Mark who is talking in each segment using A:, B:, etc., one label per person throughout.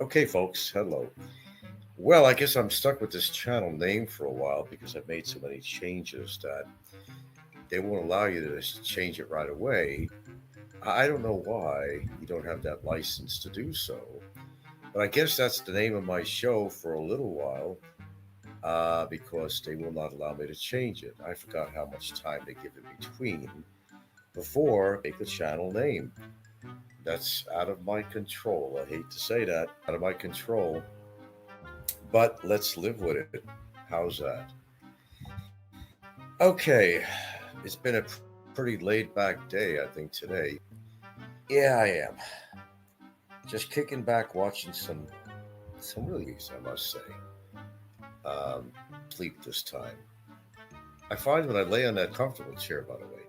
A: Okay, folks, hello. Well, I guess I'm stuck with this channel name for a while because I've made so many changes that they won't allow you to just change it right away. I don't know why you don't have that license to do so, but I guess that's the name of my show for a little while because they will not allow me to change it. I forgot how much time they give in between before make the channel name. That's out of my control. I hate to say that, out of my control. But let's live with it. How's that? Okay, it's been a pretty laid back day, I think, today. Yeah, I am. Just kicking back, watching some really movies, I must say. Sleep this time. I find when I lay on that comfortable chair, by the way,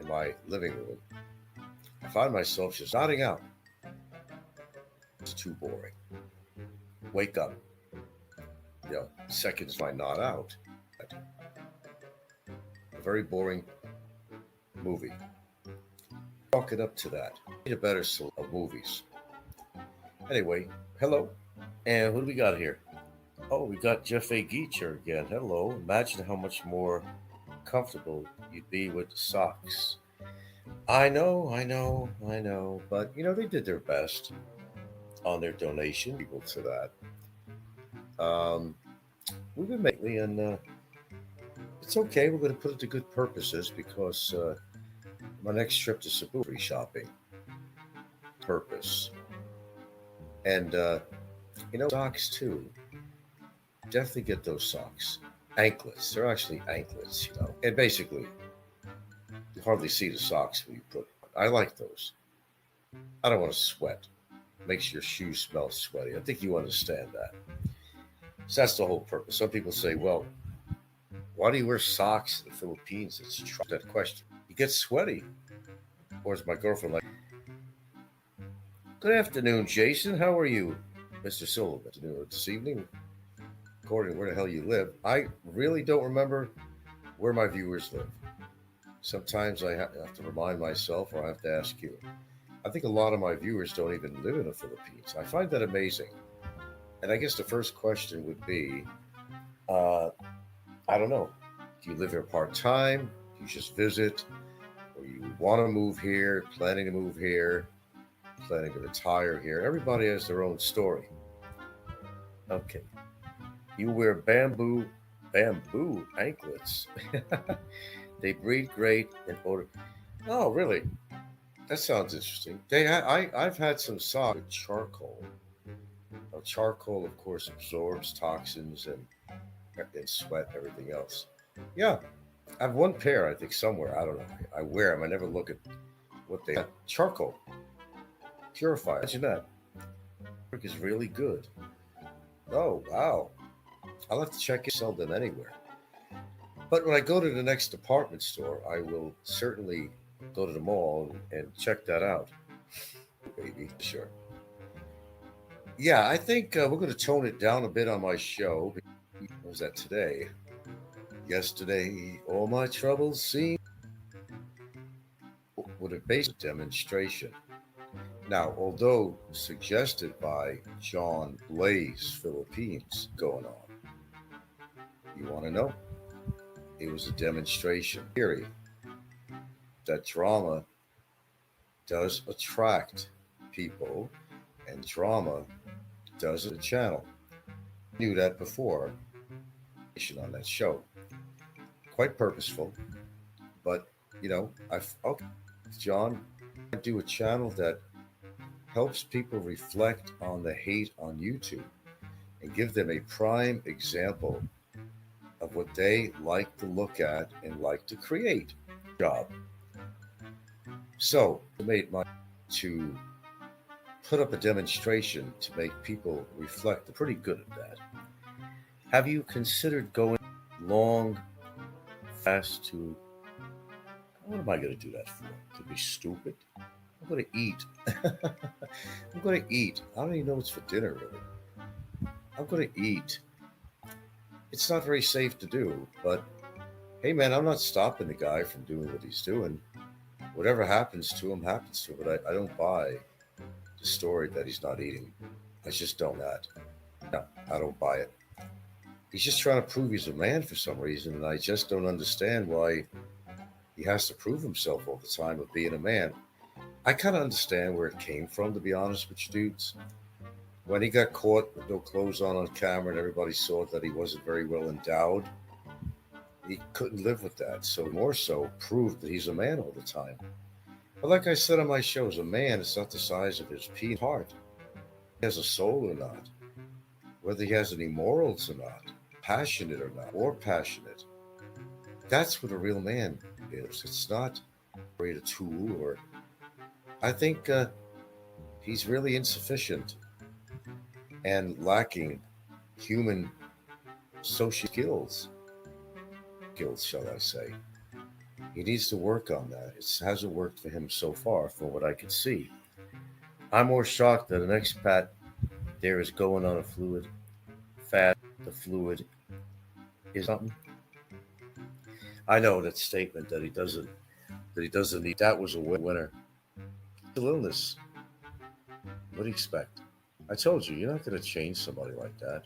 A: in my living room, I find myself just nodding out. It's too boring. Wake up. Seconds my nod out. A very boring movie. Chalk it up to that. Need a better selection of movies. Anyway, hello. And who do we got here? Oh, we got Jeff A. Geacher again. Hello. Imagine how much more comfortable you'd be with socks. I know. But, they did their best on their donation people to that. We've been mainly, and it's okay. We're going to put it to good purposes because my next trip to Cebu free shopping purpose. And, socks too. Definitely get those socks. Anklets. They're actually anklets. And basically, you hardly see the socks when you put. I like those. I don't want to sweat. Makes your shoes smell sweaty. I think you understand that. So that's the whole purpose. Some people say, well, why do you wear socks in the Philippines? It's that question. You get sweaty. Or as my girlfriend like, good afternoon, Jason. How are you? Mr. Sullivan. This evening, according to where the hell you live, I really don't remember where my viewers live. Sometimes I have to remind myself or I have to ask you. I think a lot of my viewers don't even live in the Philippines. I find that amazing. And I guess the first question would be uh, I don't know. Do you live here part time? Do you just visit? Or you want to move here, planning to move here, planning to retire here? Everybody has their own story. Okay. You wear bamboo anklets. They breathe great in odor. Oh, really? That sounds interesting. I've had some socks with charcoal. Now, charcoal, of course, absorbs toxins and sweat, everything else. Yeah, I have one pair, I think, somewhere. I don't know. I wear them. I never look at what they have. Charcoal purifier. Imagine that. Work is really good. Oh, wow. I'll have to check it. Sell them anywhere. But when I go to the next department store, I will certainly go to the mall and check that out. Baby, sure. Yeah, I think we're going to tone it down a bit on my show. What was that today? Yesterday, all my troubles seemed with a basic demonstration. Now, although suggested by John Blaze Philippines going on, you want to know? It was a demonstration theory that drama does attract people and drama does the channel. Knew that before on that show. Quite purposeful, but okay, John, I do a channel that helps people reflect on the hate on YouTube and give them a prime example of what they like to look at and like to create. Job. So I made my to put up a demonstration to make people reflect. They're pretty good at that. Have you considered going long, fast to? What am I going to do that for? To be stupid? I'm going to eat. I'm going to eat. I don't even know what's for dinner, really. I'm going to eat. It's not very safe to do, but hey, man, I'm not stopping the guy from doing what he's doing. Whatever happens to him, happens to him. But I don't buy the story that he's not eating. I just don't that. No, I don't buy it. He's just trying to prove he's a man for some reason, and I just don't understand why he has to prove himself all the time of being a man. I kind of understand where it came from, to be honest with you dudes. When he got caught with no clothes on camera and everybody saw that he wasn't very well endowed, he couldn't live with that. So more so proved that he's a man all the time. But like I said on my shows, a man is not the size of his penis heart. He has a soul or not, whether he has any morals or not, passionate or not, or passionate. That's what a real man is. It's not a tool or I think he's really insufficient and lacking human social skills, shall I say. He needs to work on that. It hasn't worked for him so far, from what I can see. I'm more shocked that an expat there is going on a fluid fast. The fluid is something. I know that statement that he doesn't need. That was a winner. Mental illness. What do you expect? I told you, you're not going to change somebody like that.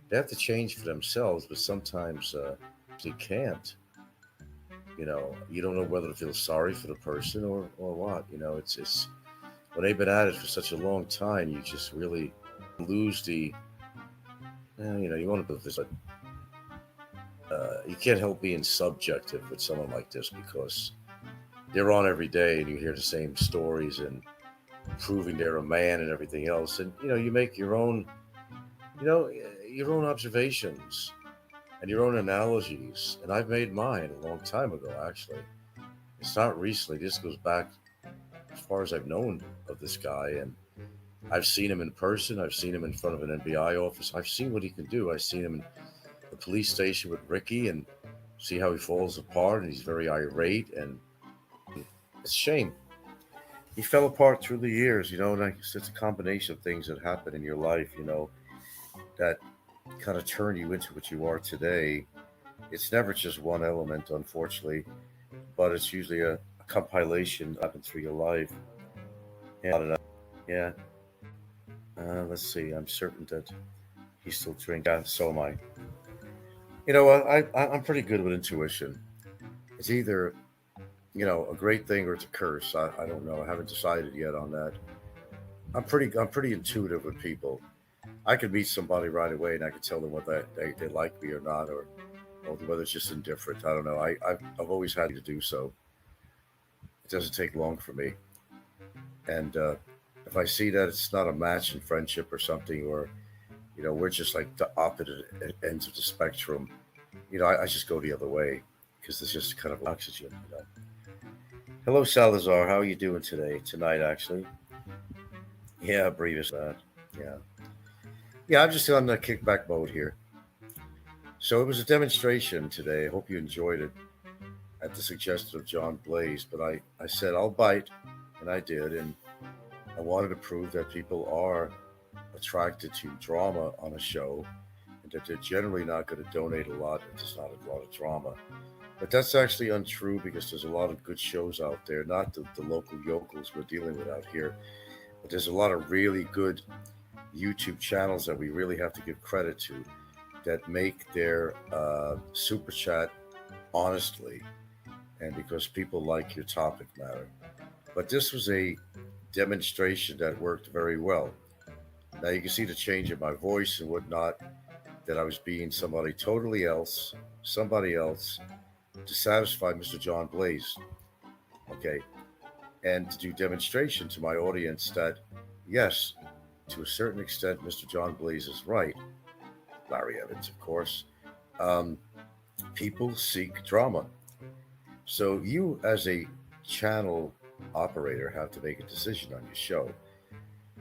A: They have to change for themselves, but sometimes they can't. You don't know whether to feel sorry for the person or what. It's when they've been at it for such a long time, you just really lose the. You want to put this, but you can't help being subjective with someone like this because they're on every day and you hear the same stories and proving they're a man and everything else, and you make you know, your own observations and your own analogies. And I've made mine a long time ago, actually. It's not recently. This goes back as far as I've known of this guy. And I've seen him in person. I've seen him in front of an NBI office. I've seen what he can do. I've seen him in the police station with Ricky and see how he falls apart. And he's very irate. And it's a shame. He fell apart through the years, and it's a combination of things that happen in your life, that kind of turn you into what you are today. It's never just one element, unfortunately, but it's usually a compilation that happened through your life. Yeah, yeah. Let's see. I'm certain that he still drinks. Yeah, so am I. You know what? I'm pretty good with intuition. It's either a great thing or it's a curse. I don't know. I haven't decided yet on that. I'm pretty intuitive with people. I could meet somebody right away and I could tell them whether they like me or not, or whether it's just indifferent. I don't know. I've always had to do so. It doesn't take long for me. And if I see that it's not a match in friendship or something, or we're just like the opposite ends of the spectrum, I just go the other way because there's just kind of oxygen. Hello, Salazar. How are you doing tonight, actually? Yeah, Brevis. Yeah. Yeah, I'm just on the kickback mode here. So it was a demonstration today. I hope you enjoyed it at the suggestion of John Blaze. But I said I'll bite, and I did. And I wanted to prove that people are attracted to drama on a show and that they're generally not going to donate a lot if there's not a lot of drama. But that's actually untrue because there's a lot of good shows out there, not the local yokels we're dealing with out here, but there's a lot of really good YouTube channels that we really have to give credit to that make their super chat honestly and because people like your topic matter. But this was a demonstration that worked very well. Now you can see the change in my voice and whatnot, that I was being somebody else to satisfy Mr. John Blaze. Okay. And to do demonstration to my audience that, yes, to a certain extent, Mr. John Blaze is right. Larry Evans, of course. Um, People seek drama. So you, as a channel operator, have to make a decision on your show.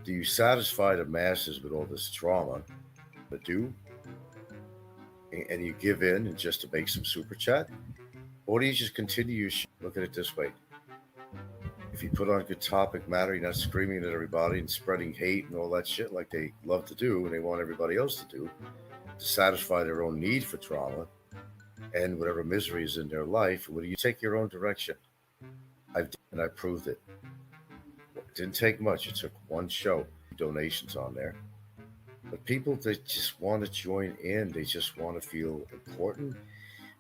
A: Do you satisfy the masses with all this drama? But and you give in and just to make some super chat? Or do you just continue your show? Look at it this way. If you put on good topic matter, you're not screaming at everybody and spreading hate and all that shit like they love to do and they want everybody else to do to satisfy their own need for drama and whatever misery is in their life. Will you take your own direction? I proved it. It didn't take much. It took one show, donations on there. But people that just want to join in, they just want to feel important.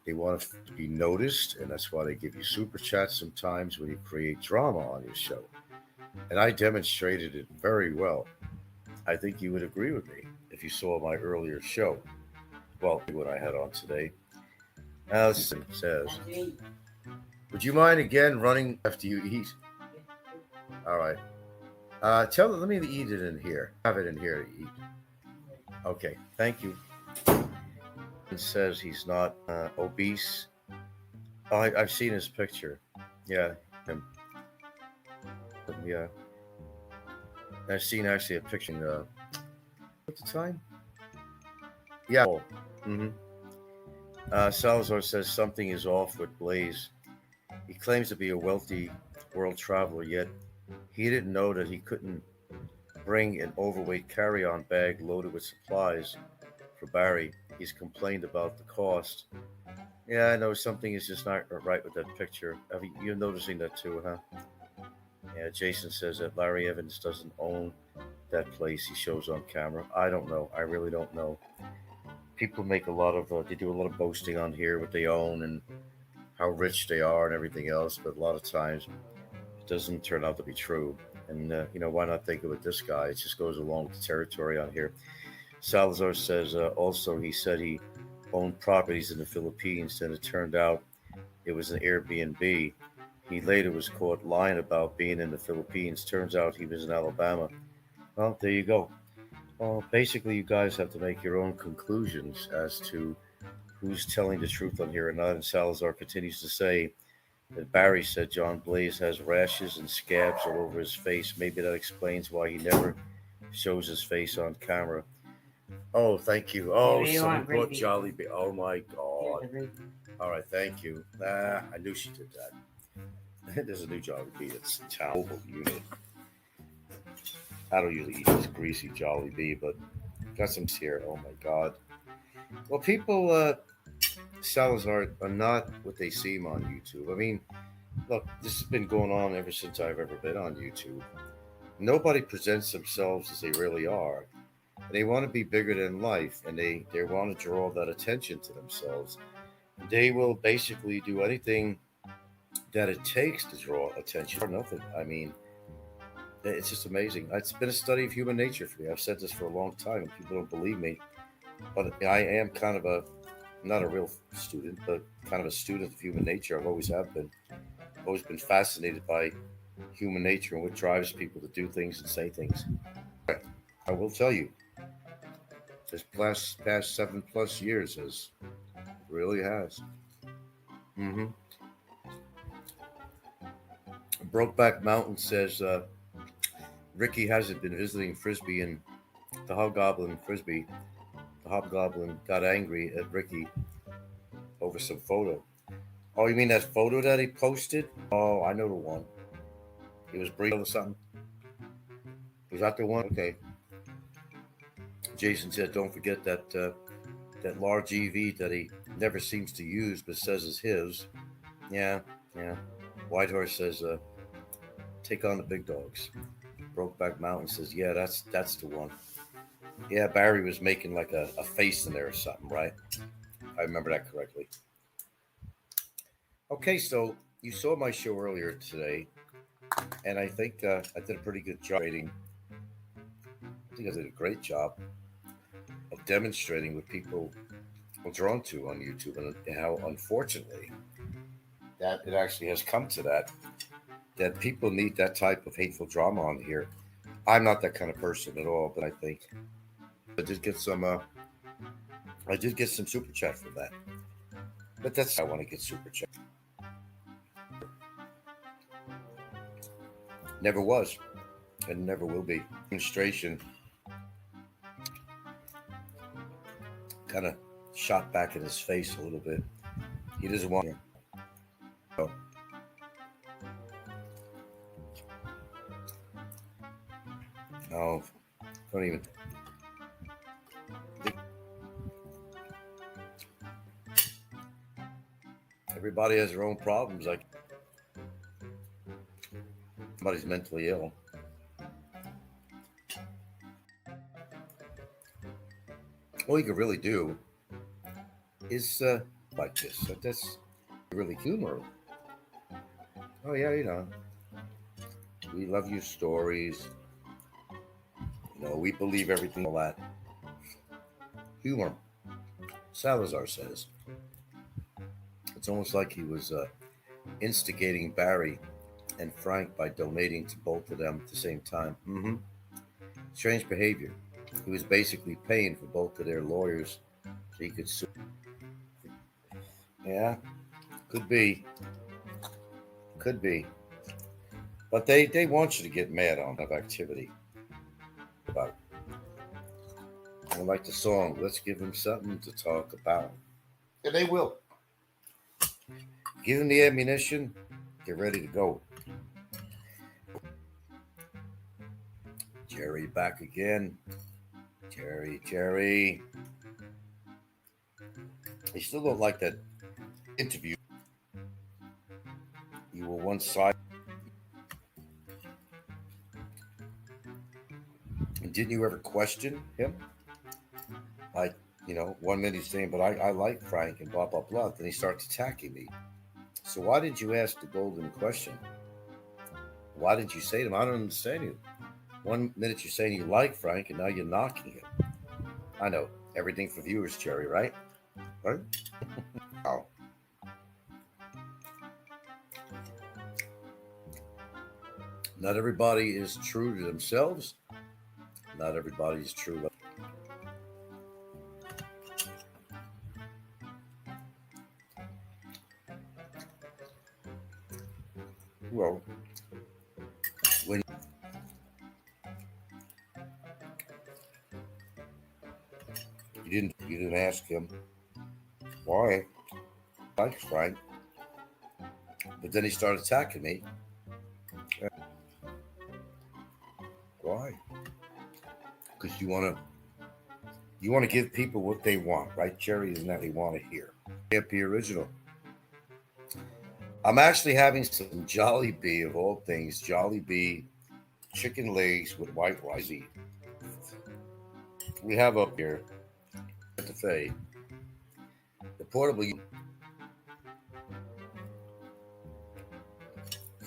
A: They want to be noticed, and that's why they give you super chats sometimes when you create drama on your show. And I demonstrated it very well. I think you would agree with me if you saw my earlier show. Well, what I had on today. Allison says, would you mind again running after you eat? All right. Tell them, let me eat it in here. Have it in here to eat. Okay, thank you. It says he's not obese. Oh, I've seen his picture. Yeah, him. Yeah. I've seen actually a picture. At the time? Yeah. Oh. Mm-hmm. Salazar says something is off with Blaze. He claims to be a wealthy world traveler, yet he didn't know that he couldn't bring an overweight carry-on bag loaded with supplies for Barry. He's complained about the cost. Yeah, I know something is just not right with that picture. You're noticing that too, huh? Yeah, Jason says that Larry Evans doesn't own that place he shows on camera. I don't know. I really don't know. People make a lot of, they do a lot of boasting on here, what they own and how rich they are and everything else, but a lot of times it doesn't turn out to be true. And, why not think of it this guy? It just goes along with the territory on here. Salazar says also he said he owned properties in the Philippines, and it turned out it was an Airbnb. He later was caught lying about being in the Philippines. Turns out he was in Alabama. Well, there you go. Well, basically, you guys have to make your own conclusions as to who's telling the truth on here or not. And Salazar continues to say that Barry said John Blaze has rashes and scabs all over his face. Maybe that explains why he never shows his face on camera. Oh, thank you. Oh, someone brought Jolly Bee. Oh my God. All right, thank you. I knew she did that. There's a new Jolly Bee. It's terrible unit. I don't usually eat this greasy Jolly Bee, but got some here. Oh my God. Well, people, Salazar are not what they seem on YouTube. I mean, look, this has been going on ever since I've ever been on YouTube. Nobody presents themselves as they really are. They want to be bigger than life, and they want to draw that attention to themselves. They will basically do anything that it takes to draw attention for nothing. I mean, it's just amazing. It's been a study of human nature for me. I've said this for a long time, and people don't believe me. But I am kind of not a real student, but kind of a student of human nature. I've always have been. I've always been fascinated by human nature and what drives people to do things and say things. I will tell you, this past 7+ years really has. Mm-hmm. Brokeback Mountain says Ricky hasn't been visiting Frisbee, and the Hobgoblin Frisbee. The Hobgoblin got angry at Ricky over some photo. Oh, you mean that photo that he posted? Oh, I know the one. He was breathing or something. Was that the one? Okay. Jason said, "Don't forget that large EV that he never seems to use, but says is his." Yeah, yeah. Whitehorse says, "Take on the big dogs." Brokeback Mountain says, "Yeah, that's the one." Yeah, Barry was making like a face in there or something, right? I remember that correctly. Okay, so you saw my show earlier today, and I think I did a pretty good job rating. I think I did a great job of demonstrating what people are drawn to on YouTube, and how unfortunately that it actually has come to that people need that type of hateful drama on here. I'm not that kind of person at all, but I think I did get some. I did get some super chat from that, but that's I want to get super chat. Never was, and never will be. Demonstration kind of shot back in his face a little bit. He doesn't want to. So, no, don't even. Everybody has their own problems. Like somebody's mentally ill. all you can really do is like this. That's really humor. Oh yeah, we love your stories. We believe everything. All that humor. Salazar says it's almost like he was instigating Barry and Frank by donating to both of them at the same time. Strange behavior. He was basically paying for both of their lawyers so he could sue. Yeah, could be. Could be. But they want you to get mad on that activity. About it. Like the song, let's give them something to talk about. And they will. Give them the ammunition, get ready to go. Jerry back again. Jerry. I still don't like that interview. You were one side. And didn't you ever question him? Like, 1 minute he's saying, but I like Frank and blah, blah, blah. Then he starts attacking me. So why did you ask the golden question? Why did you say to him, I don't understand you. 1 minute you're saying you like Frank, and now you're knocking him. I know. Everything for viewers, Jerry, right? Right? Oh. Not everybody is true to themselves. Not everybody is true. Well, when you didn't ask him why I like Frank, but then he started attacking me. Why? Because you want to give people what they want, right, Jerry? Isn't that what they want to hear? Can't be original. I'm actually having some Jolly Bee of all things, Jolly Bee chicken legs with white rice. We have up here at the Fay the portable.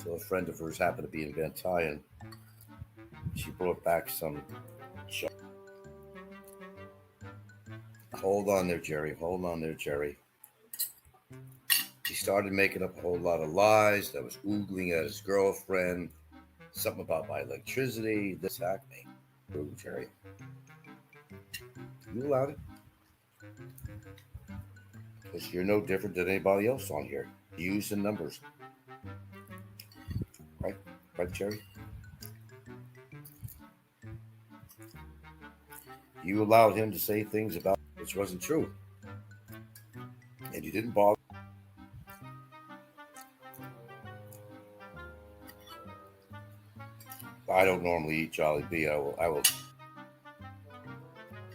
A: So a friend of hers happened to be in Battaglia, and she brought back some. Hold on there, Jerry. Hold on there, Jerry. He started making up a whole lot of lies that was oogling at his girlfriend. Something about my electricity. This attacked me. Ooh, Jerry. You allowed it? Because you're no different than anybody else on here. Views and numbers. Right? Right, Jerry? You allowed him to say things about which wasn't true. And you didn't bother. I don't normally eat Jolly Bee. I will.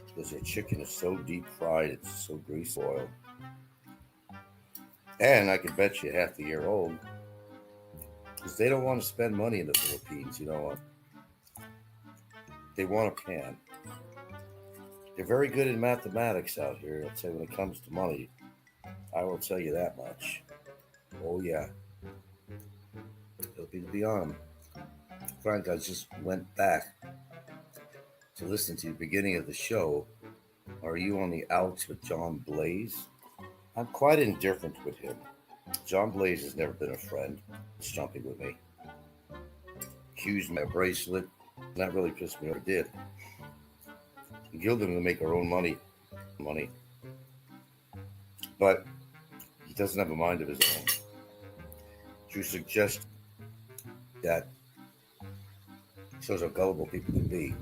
A: Because their chicken is so deep fried, it's so grease oil. And I can bet you half the year old. Because they don't want to spend money in the Philippines, They want a pan. They're very good in mathematics out here. I'd say when it comes to money, I will tell you that much. Oh yeah. It'll be beyond. Frank, I just went back to listen to the beginning of the show. Are you on the outs with John Blaze? I'm quite indifferent with him. John Blaze has never been a friend. He's jumping with me. Accused me of a bracelet. And that really pissed me off. It did. Gilded him to make our own money. But he doesn't have a mind of his own. To suggest that shows how gullible people can be.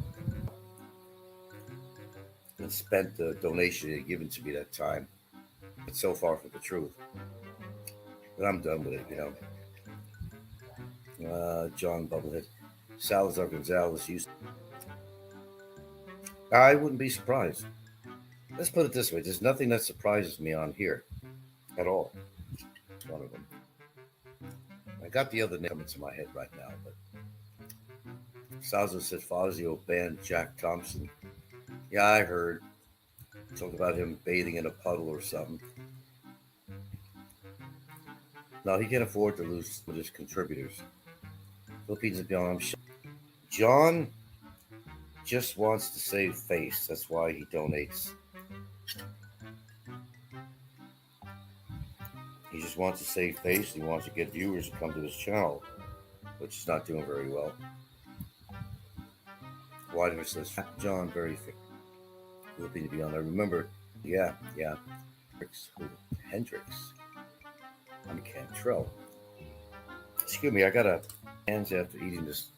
A: And spent the donation he had given to me that time. It's so far from the truth. But I'm done with it, John Bubblehead. Salazar Gonzalez used. I wouldn't be surprised. Let's put it this way. There's nothing that surprises me on here at all. It's one of them. I got the other name coming to my head right now, but Salazar said Fazio banned Jack Thompson. Yeah, I heard. Talk about him bathing in a puddle or something. No, he can't afford to lose with his contributors. Philippines and beyond. John just wants to save face. That's why he donates. He just wants to save face. He wants to get viewers to come to his channel, which is not doing very well. Whitefish says, John, very thick. Philippines and beyond. I remember, yeah. Hendrix. I'm Cantrell. Excuse me, I got a hands after eating this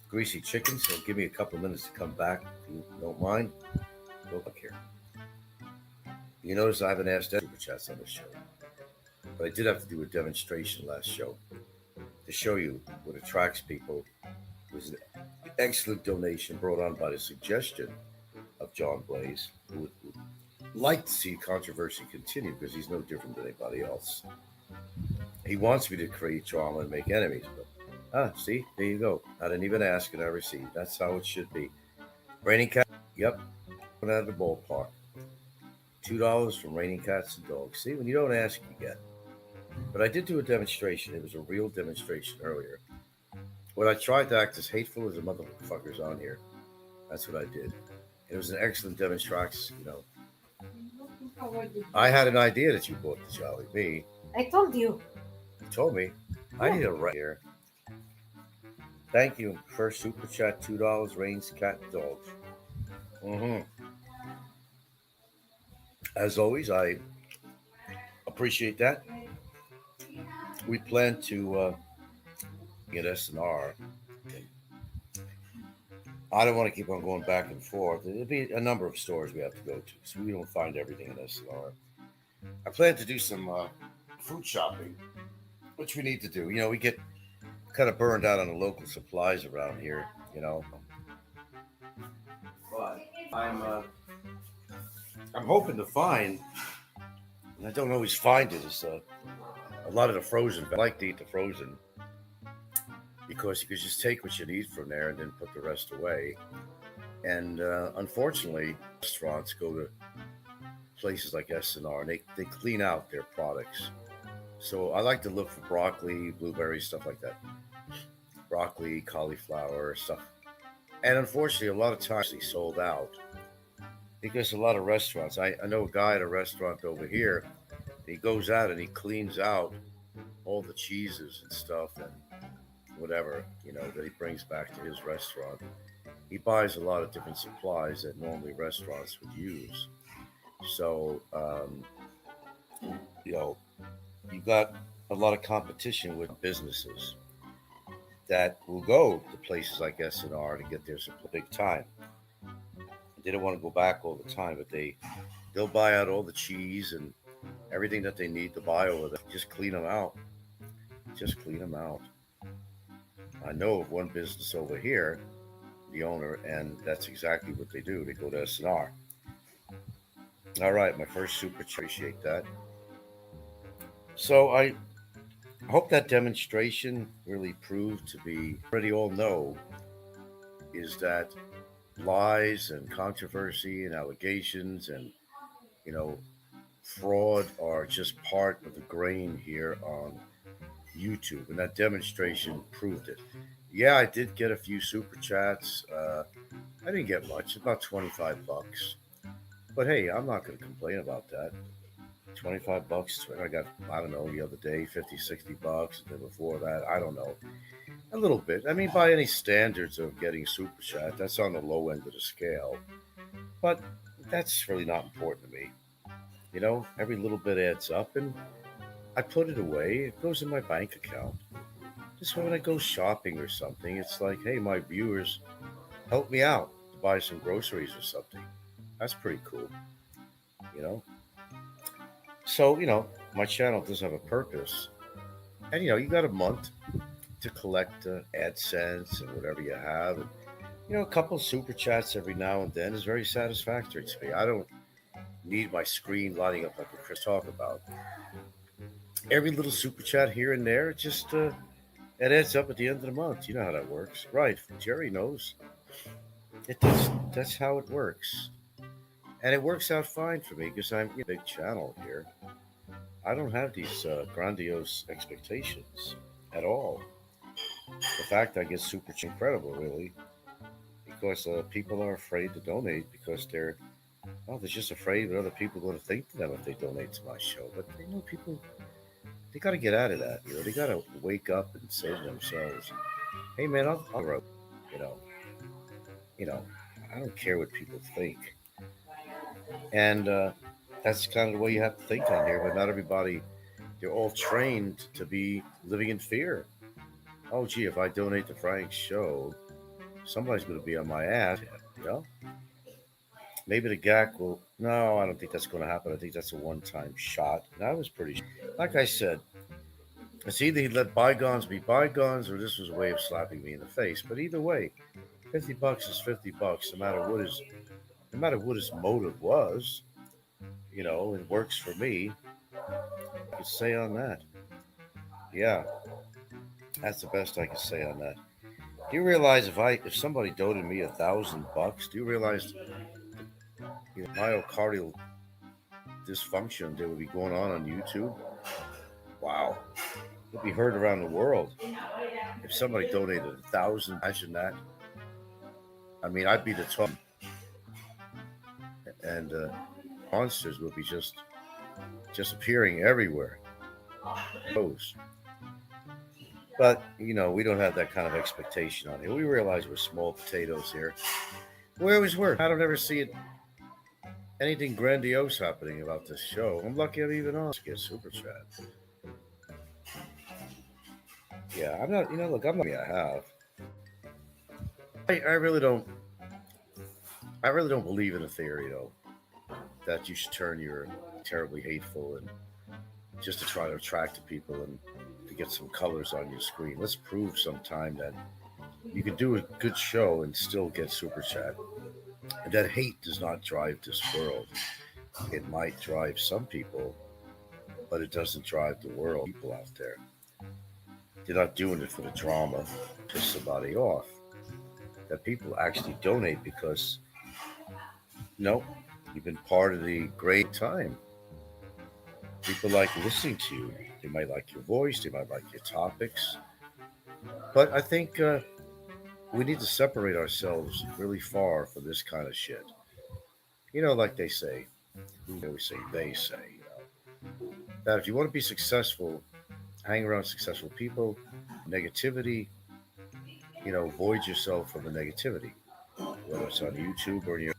A: greasy chicken, so give me a couple of minutes to come back if you don't mind. Go back here. You notice I haven't asked super chats on the show, but I did have to do a demonstration last show to show you what attracts people. It was an excellent donation brought on by the suggestion of John Blaze, who would like to see controversy continue because he's no different than anybody else. He wants me to create drama and make enemies, but see, there you go. I didn't even ask and I received. That's how it should be. Raining cat, yep, out of the ballpark. $2 from Raining Cats and Dogs. See, when you don't ask, you get. But I did do a demonstration. It was a real demonstration earlier. When I tried to act as hateful as the motherfuckers on here, that's what I did. It was an excellent demonstration. I had an idea that you bought the Jolly Bee.
B: I told you.
A: You told me. I need a right here. Thank you. First super chat, $2. Rains, cat, dogs. As always, I appreciate that. We plan to get SNR. I don't want to keep on going back and forth. There'll be a number of stores we have to go to, so we don't find everything in SNR. I plan to do some food shopping, which we need to do. We get kind of burned out on the local supplies around here, But I'm hoping to find, and I don't always find it, is a lot of the frozen. I like to eat the frozen because you can just take what you need from there and then put the rest away. And unfortunately, restaurants go to places like SNR and they clean out their products. So I like to look for broccoli, blueberries, stuff like that. Broccoli, cauliflower, stuff. And unfortunately, a lot of times they sold out because a lot of restaurants, I know a guy at a restaurant over here, he goes out and he cleans out all the cheeses and stuff and whatever, that he brings back to his restaurant. He buys a lot of different supplies that normally restaurants would use. So, you got a lot of competition with businesses that will go to places like SNR to get their supply big time. They don't want to go back all the time, but they'll buy out all the cheese and everything that they need to buy over there. Just clean them out. Just clean them out. I know of one business over here, the owner, and that's exactly what they do. They go to SNR. All right, my first super chat. Appreciate that. So I hope that demonstration really proved to be, already all know, is that lies and controversy and allegations and, fraud are just part of the grain here on YouTube. And that demonstration proved it. Yeah, I did get a few super chats. I didn't get much, about $25. But hey, I'm not going to complain about that. $25. I got, I don't know, the other day, 50, $60. And then before that, I don't know. A little bit. I mean, by any standards of getting super chat, that's on the low end of the scale. But that's really not important to me. Every little bit adds up and I put it away. It goes in my bank account. Just when I go shopping or something, it's like, hey, my viewers help me out to buy some groceries or something. That's pretty cool. So, my channel does have a purpose. And, you got a month to collect AdSense and whatever you have. And, a couple super chats every now and then is very satisfactory to me. I don't need my screen lighting up like what Chris talked about. Every little super chat here and there, it just it adds up at the end of the month. You know how that works. Right. Jerry knows. That's how it works. And it works out fine for me because I'm a big channel here. I don't have these grandiose expectations at all. The fact I get super incredible, really, because people are afraid to donate because they're just afraid what other people are going to think to them if they donate to my show. But people, they got to get out of that. They got to wake up and say to themselves, "Hey, man, I'll grow." You know, you know, I don't care what people think, and that's kind of the way you have to think on here. But not everybody. They're all trained to be living in fear. Oh, gee, if I donate to Frank's show, somebody's going to be on my ass. You know, maybe the GAC will. No, I don't think that's going to happen. I think that's a one-time shot. And I was pretty. Like I said, it's either he let bygones be bygones, or this was a way of slapping me in the face. But either way, $50 is $50. No matter what his motive was, it works for me. I could say on that. Yeah, that's the best I could say on that. Do you realize if somebody donated me $1,000, do you realize myocardial dysfunction that would be going on YouTube? Wow, it'd be heard around the world if somebody donated 1,000. Imagine that. I mean, I'd be the top, and monsters would be just appearing everywhere. But we don't have that kind of expectation on here. We realize we're small potatoes here. We always were. I don't ever see anything grandiose happening about this show. I'm lucky I'm even on. Get super chat. Yeah, I'm not. Look, I'm not. I have. I really don't. I really don't believe in a theory though that you should turn your terribly hateful and just to try to attract to people and to get some colors on your screen. Let's prove sometime that you can do a good show and still get super chat. And that hate does not drive this world. It might drive some people, but it doesn't drive the world. People out there, they're not doing it for the drama, piss somebody off. That people actually donate because you've been part of the great time. People like listening to you. They might like your voice. They might like your topics. But I think we need to separate ourselves really far from this kind of shit. Like they say, they always say, that if you want to be successful, hang around successful people, negativity, void yourself from the negativity, whether it's on YouTube or in your.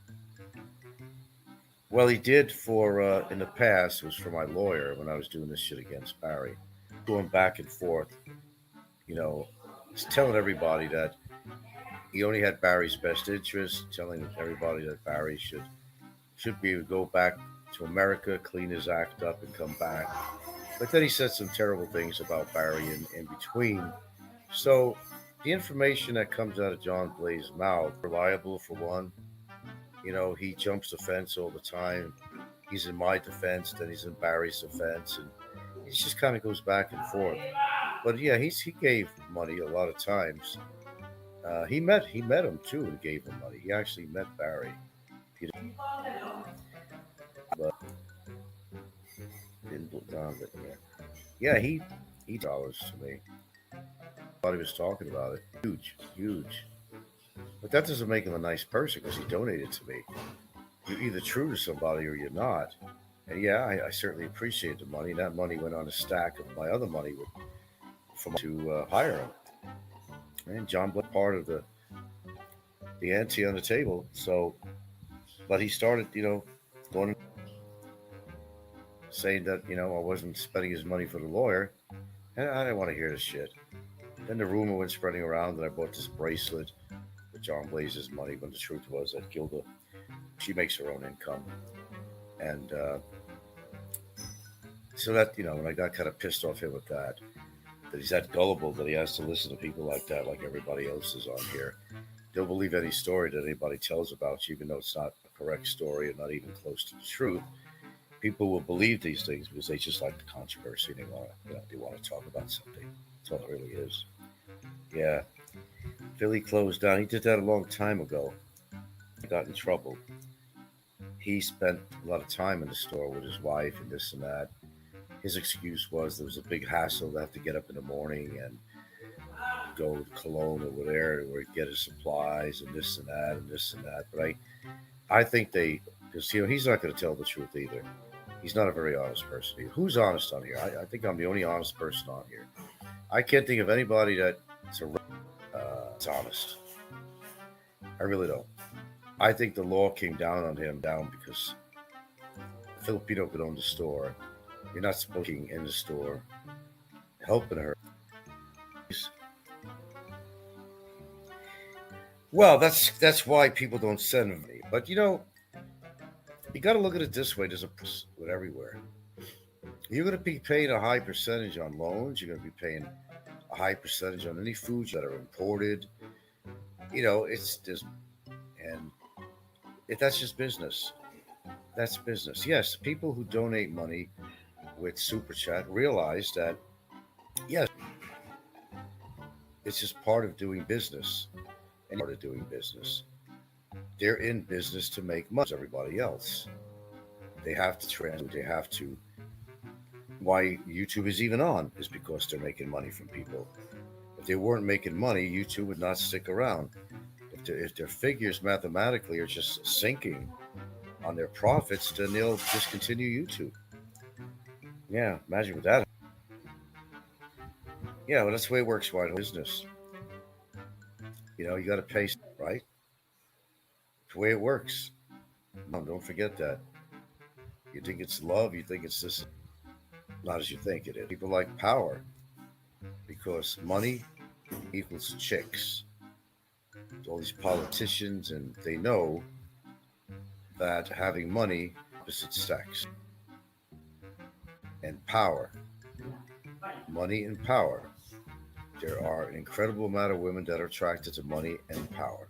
A: Well, he did for in the past. It was for my lawyer when I was doing this shit against Barry, going back and forth. Just telling everybody that he only had Barry's best interest, telling everybody that Barry should be able to go back to America, clean his act up, and come back. But then he said some terrible things about Barry in between. So the information that comes out of John Blaze's mouth, reliable for one. He jumps the fence all the time. He's in my defense, then he's in Barry's defense, and it just kind of goes back and forth. But yeah, he gave money a lot of times. He met him too and gave him money. He actually met Barry. But didn't look down, but yeah, he dollars to me. Thought he was talking about it. Huge. But that doesn't make him a nice person because he donated to me. You're either true to somebody or you're not. And yeah, I certainly appreciate the money. That money went on a stack of my other money to hire him. And John was part of the ante on the table. So, but he started, going saying that I wasn't spending his money for the lawyer, and I didn't want to hear this shit. Then the rumor went spreading around that I bought this bracelet with John Blaze's money, when the truth was that Gilda, she makes her own income, and so that when I got kind of pissed off him with that he's that gullible that he has to listen to people like that, like everybody else is on here. They'll believe any story that anybody tells about you, even though it's not a correct story and not even close to the truth. People will believe these things because they just like the controversy. They want to talk about something. That's all it really is. Yeah, Philly closed down. He did that a long time ago. He got in trouble. he spent a lot of time in the store with his wife and this and that. His excuse was there was a big hassle to have to get up in the morning and go to Cologne or whatever where he get his supplies and this and that and this and that. But I think because he's not going to tell the truth either. He's not a very honest person. Who's honest on here? I think I'm the only honest person on here. I can't think of anybody that's honest. I really don't. I think the law came down on him because a Filipino could own the store. You're not supposed to be in the store helping her. Well, that's why people don't send me. But you got to look at it this way. There's a price with everywhere. You're going to be paying a high percentage on loans. You're going to be paying a high percentage on any foods that are imported. It's just and that's just business. That's business. Yes, people who donate money with Super Chat realize that yes, it's just part of doing business and part of doing business. They're in business to make money as everybody else. They have to translate. They have to. Why YouTube is even on is because they're making money from people. If they weren't making money, YouTube would not stick around. If their figures mathematically are just sinking on their profits, then they'll discontinue YouTube. Yeah, imagine with that. Yeah, well, that's the way it works. Wide business. You got to pay, right? It's the way it works. No, don't forget that. You think it's love, you think it's this, not as you think it is. People like power because money equals chicks. All these politicians, and they know that having money opposite sex and power, money and power. There are an incredible amount of women that are attracted to money and power.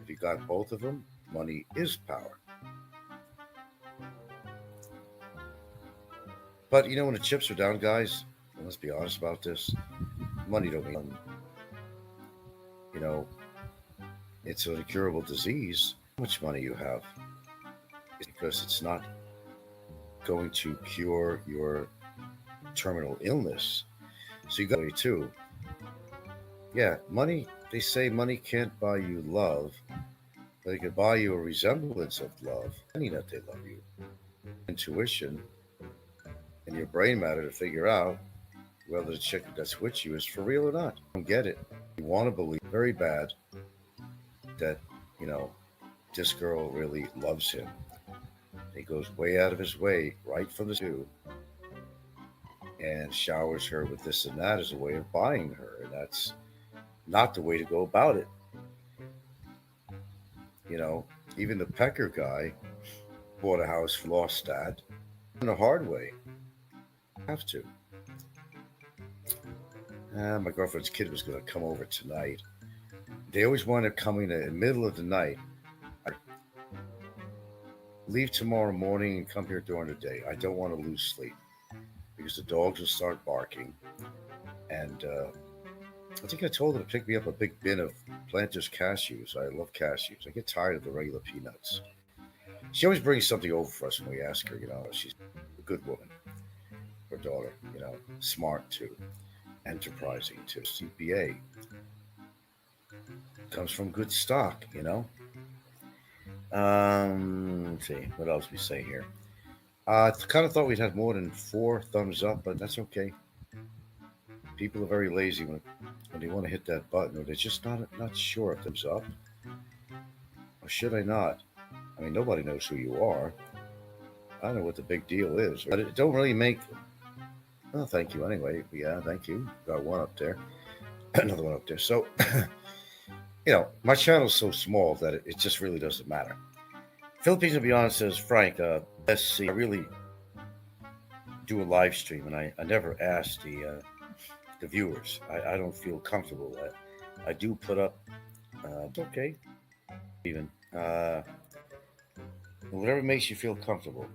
A: If you got both of them, money is power. But when the chips are down, guys, let's be honest about this. Money don't mean, you know, it's an incurable disease. How much money you have, it's because it's not going to cure your terminal illness. So you got money too. Yeah, money. They say money can't buy you love, but it can buy you a resemblance of love. Any that they love you, intuition, and your brain matter to figure out whether the chick that's with you is for real or not. Don't get it. You want to believe very bad that this girl really loves him. He goes way out of his way, right from the zoo, and showers her with this and that as a way of buying her. And that's not the way to go about it. Even the Pecker guy bought a house for lost that in a hard way. Have to. My girlfriend's kid was going to come over tonight. They always wind up coming in the middle of the night. I leave tomorrow morning and come here during the day. I don't want to lose sleep because the dogs will start barking. And I think I told her to pick me up a big bin of Planters cashews. I love cashews. I get tired of the regular peanuts. She always brings something over for us when we ask her. She's a good woman. Her daughter, smart too, enterprising too. CPA comes from good stock. Let's see what else we say here. I kind of thought we'd had more than 4 thumbs up, but that's okay. People are very lazy when they want to hit that button, or they're just not sure if thumbs up, or should I not? I mean, nobody knows who you are. I don't know what the big deal is, but it don't really make. Oh, thank you anyway. Yeah, thank you. Got one up there, another one up there. So, my channel's so small that it just really doesn't matter. Philippines and Beyond says, Frank, let's see. I really do a live stream, and I never ask the viewers. I don't feel comfortable. I do put up. It's okay, even whatever makes you feel comfortable.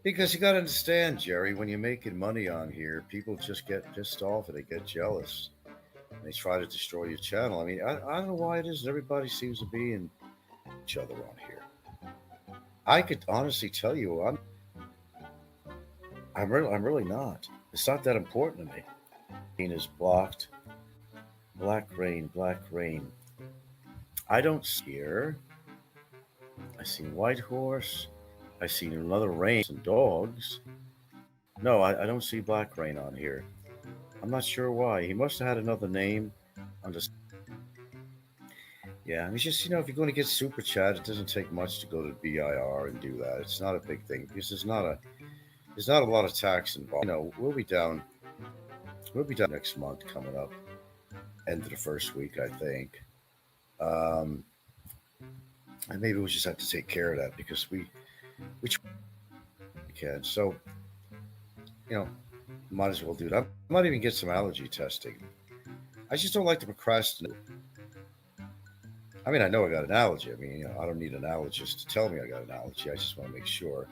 A: Because you got to understand, Jerry, when you're making money on here, people just get pissed off and they get jealous. And they try to destroy your channel. I mean, I don't know why it is. Everybody seems to be in each other on here. I could honestly tell you, I'm really not. It's not that important to me. Rain is blocked. Black rain, black rain. I don't see here. I seen white horse. I seen another rain and dogs. No, I don't see black rain on here. I'm not sure why. He must have had another name. On the Yeah, it's just if you're going to get super chat, it doesn't take much to go to BIR and do that. It's not a big thing because there's not a lot of tax involved. We'll be done next month coming up, end of the first week, I think. Um, and maybe we just have to take care of that because we can. So you know, might as well do that. I might even get some allergy testing. I just don't like to procrastinate. I mean, I know I got an allergy. I mean, I don't need an allergist to tell me I got an allergy. I just want to make sure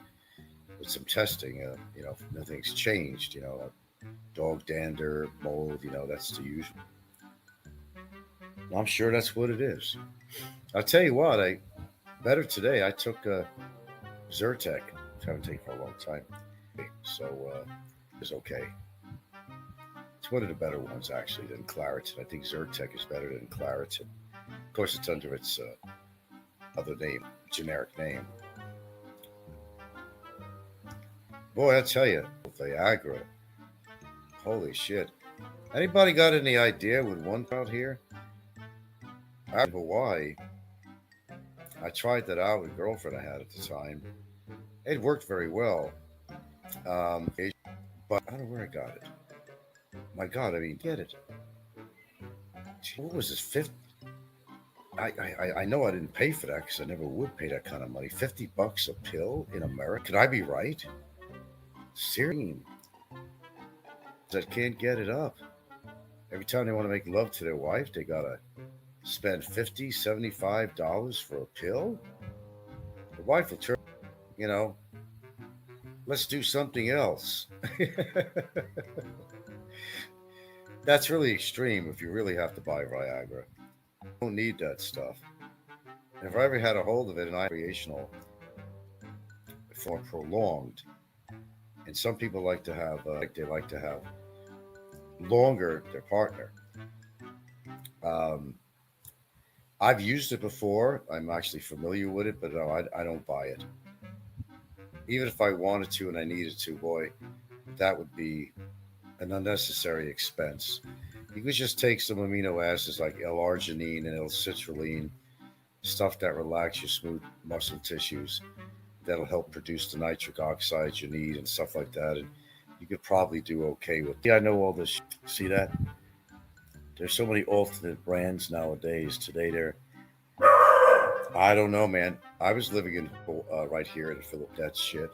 A: with some testing, if nothing's changed, dog dander, mold, that's the usual. I'm sure that's what it is. I'll tell you what, I better today. I took Zyrtec, which I haven't taken for a long time. So it's okay. It's one of the better ones actually than Claritin. I think Zyrtec is better than Claritin. Of course, it's under its other name, generic name. Boy, I tell you, Viagra. Holy shit. Anybody got any idea with one out here? Out in Hawaii, I tried that out with a girlfriend I had at the time. It worked very well. But I don't know where I got it. My God, I mean, get it. What was this? I know I didn't pay for that because I never would pay that kind of money. $50 a pill in America? Could I be right? Seriously, that can't get it up. Every time they want to make love to their wife, they gotta spend $50, $75 for a pill. The wife will turn, you know, let's do something else. That's really extreme if you really have to buy Viagra. You don't need that stuff. And if I ever had a hold of it and I recreational for prolonged, and some people like to have, they like to have longer their partner. Um, I've used it before. I'm actually familiar with it, but no, I don't buy it. Even if I wanted to and I needed to, boy, that would be an unnecessary expense. You could just take some amino acids like L-arginine and L-citrulline, stuff that relax your smooth muscle tissues. That'll help produce the nitric oxides you need and stuff like that. And you could probably do okay with. Yeah, I know all this. See that? There's so many alternate brands nowadays. Today, I don't know, man. I was living in right here in Philip. That shit.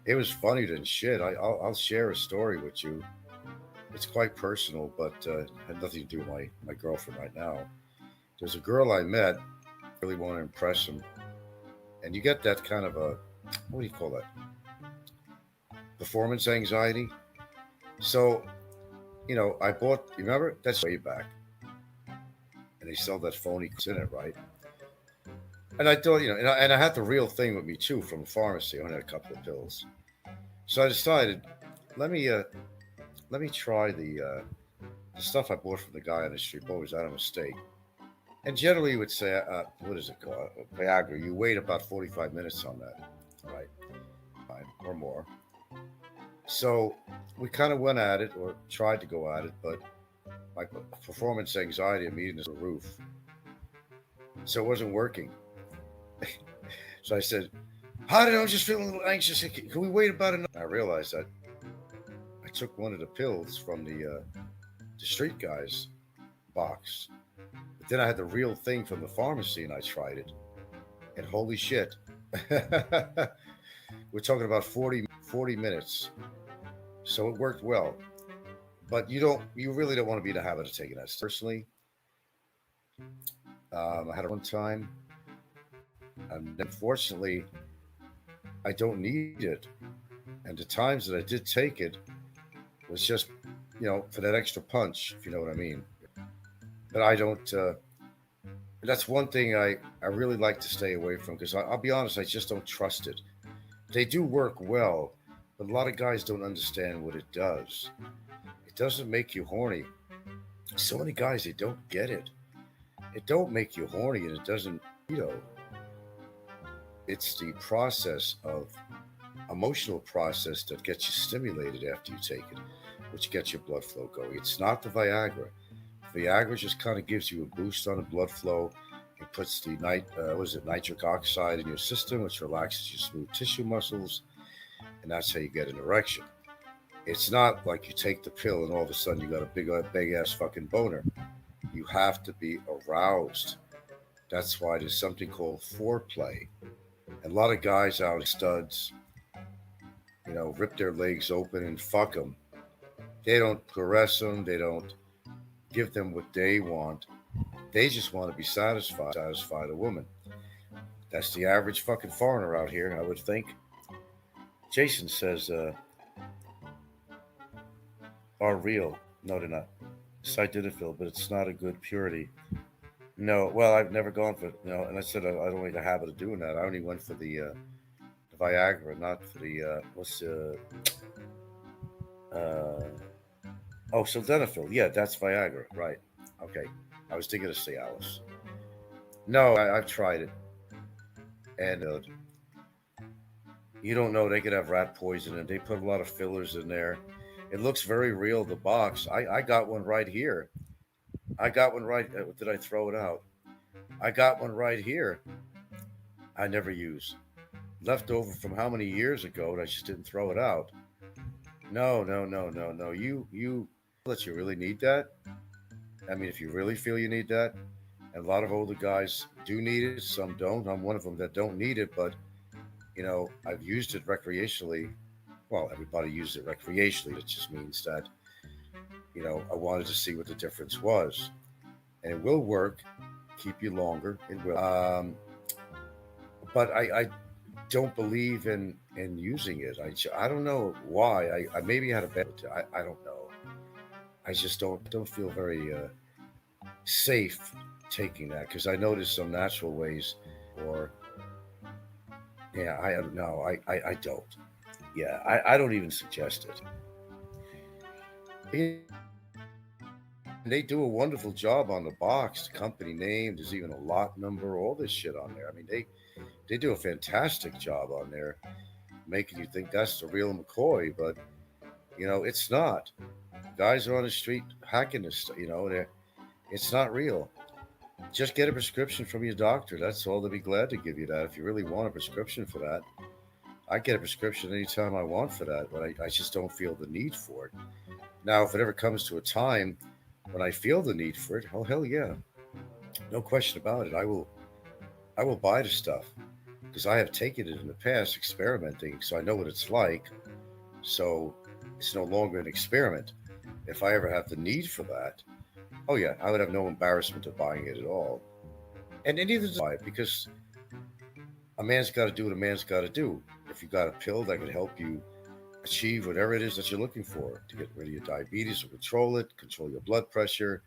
A: It was funny than shit. I'll share a story with you. It's quite personal, but had nothing to do with my girlfriend right now. There's a girl I met. Really want to impress him, and you get that kind of a what do you call that? Performance anxiety. So I bought. You remember that's way back, and they sell that phony in it, right? And I thought, and I had the real thing with me too from the pharmacy. I only had a couple of pills, so I decided, let me try the stuff I bought from the guy on the street. Boy, was that a mistake? And generally, you would say, what is it called? Viagra. You wait about 45 minutes on that, right? Time or more. So we kind of went at it, or tried to go at it, but my performance anxiety immediately to the roof. So it wasn't working. So I said, "How did I was just feeling a little anxious? Can we wait about another?" I realized that I took one of the pills from the street guy's box. But then I had the real thing from the pharmacy, and I tried it, and holy shit, we're talking about 40 minutes. So it worked well. But you really don't want to be in the habit of taking that. Personally, I had it one time, and unfortunately, I don't need it. And the times that I did take it was just, for that extra punch, if you know what I mean. But I don't. That's one thing I really like to stay away from because I'll be honest, I just don't trust it. They do work well, but a lot of guys don't understand what it does. It doesn't make you horny. So many guys, they don't get it. It don't make you horny, and it doesn't, you know, it's the process of emotional process that gets you stimulated after you take it, which gets your blood flow going. It's not the Viagra. Viagra just kind of gives you a boost on the blood flow. It puts the nitric oxide in your system, which relaxes your smooth tissue muscles, and that's how you get an erection. It's not like you take the pill and all of a sudden you got a big ass fucking boner. You have to be aroused. That's why there's something called foreplay. And a lot of guys out studs, rip their legs open and fuck them. They don't caress them. They don't give them what they want. They just want to be satisfied a woman. That's the average fucking foreigner out here, I would think. Jason says, are real. No, they're not. Sildenafil, but it's not a good purity. No, well, I've never gone for and I said I don't make a habit of doing that. I only went for the Viagra, not for the what's uh oh sildenafil. Yeah, that's Viagra, right? Okay, I was thinking of Cialis. No, I've tried it, and you don't know they could have rat poison, and they put a lot of fillers in there. It looks very real. The box, I got one right here. I got one right. Did I throw it out? I got one right here. I never use. Left over from how many years ago, and I just didn't throw it out. No, no, no, no, no. You that you really need that. I mean, if you really feel you need that, and a lot of older guys do need it, some don't. I'm one of them that don't need it, but I've used it recreationally. Well, everybody uses it recreationally. It just means that I wanted to see what the difference was, and it will work. Keep you longer. It will. But I don't believe in using it. I don't know why. I maybe had a bad. I don't know. I just don't feel very safe taking that because I noticed some natural ways. Or yeah, I don't know. I don't. Yeah, I don't even suggest it. And they do a wonderful job on the box, the company name. There's even a lot number, all this shit on there. I mean, they do a fantastic job on there, making you think that's the real McCoy, but it's not. Guys are on the street hacking this stuff. It's not real. Just get a prescription from your doctor. That's all. They'll be glad to give you that if you really want a prescription for that. I get a prescription anytime I want for that, but I just don't feel the need for it. Now, if it ever comes to a time when I feel the need for it, oh hell yeah, no question about it. I will buy the stuff because I have taken it in the past experimenting, so I know what it's like. So it's no longer an experiment. If I ever have the need for that, oh yeah, I would have no embarrassment of buying it at all. And neither does I, because a man's got to do what a man's got to do. If you got a pill that could help you achieve whatever it is that you're looking for to get rid of your diabetes or control it, control your blood pressure,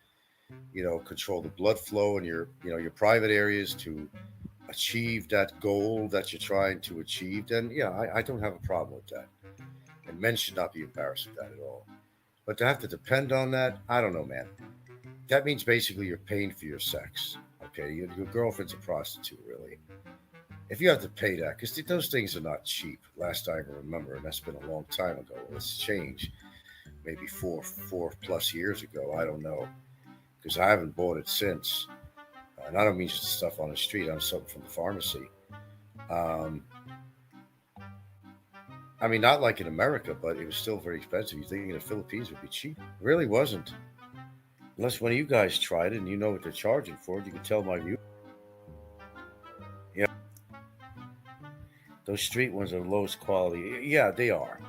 A: control the blood flow in your private areas to achieve that goal that you're trying to achieve, then yeah, I don't have a problem with that. And men should not be embarrassed with that at all. But to have to depend on that, I don't know, man. That means basically you're paying for your sex. Okay, your girlfriend's a prostitute, really. If you have to pay that, because those things are not cheap. Last I can remember, and that's been a long time ago. It's changed, maybe four plus years ago. I don't know, because I haven't bought it since. And I don't mean just stuff on the street. I'm something from the pharmacy. Um, I mean, not like in America, but it was still very expensive. You think in the Philippines would be cheap? It really wasn't. Unless one of you guys tried it and you know what they're charging for it, you can tell my view. Yeah, those street ones are the lowest quality. Yeah, they are.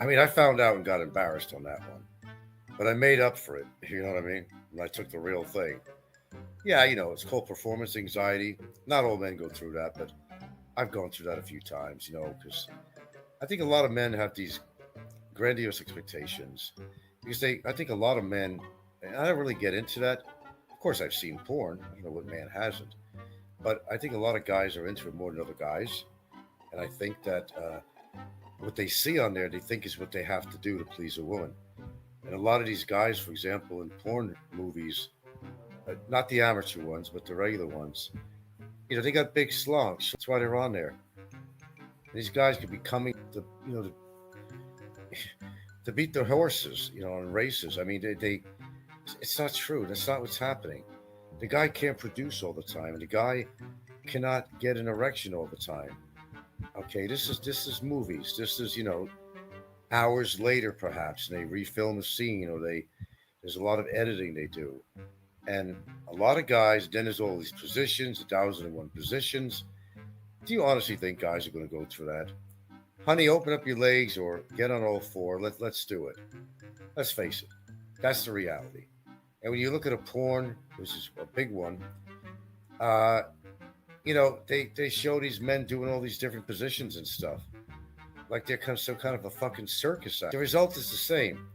A: I mean, I found out and got embarrassed on that one, but I made up for it. You know what I mean? When I took the real thing. Yeah, it's called performance anxiety. Not all men go through that, but I've gone through that a few times. Because I think a lot of men have these grandiose expectations. Because I think a lot of men, and I don't really get into that. Of course, I've seen porn. I don't know what man hasn't. But I think a lot of guys are into it more than other guys. And I think that what they see on there, they think is what they have to do to please a woman. And a lot of these guys, for example, in porn movies, not the amateur ones, but the regular ones, they got big slunks. That's why they're on there. And these guys could be coming to beat their horses, in races. I mean, it's not true. That's not what's happening. The guy can't produce all the time, and the guy cannot get an erection all the time. Okay, this is movies. This is hours later perhaps, and they refilm a scene, or there's a lot of editing they do, and a lot of guys. Then there's all these positions, 1,001 positions. Do you honestly think guys are going to go through that? Honey, open up your legs or get on all four. Let's do it. Let's face it. That's the reality. And when you look at a porn, which is a big one, uh, they show these men doing all these different positions and stuff. Like they're some kind of a fucking circus act. The result is the same.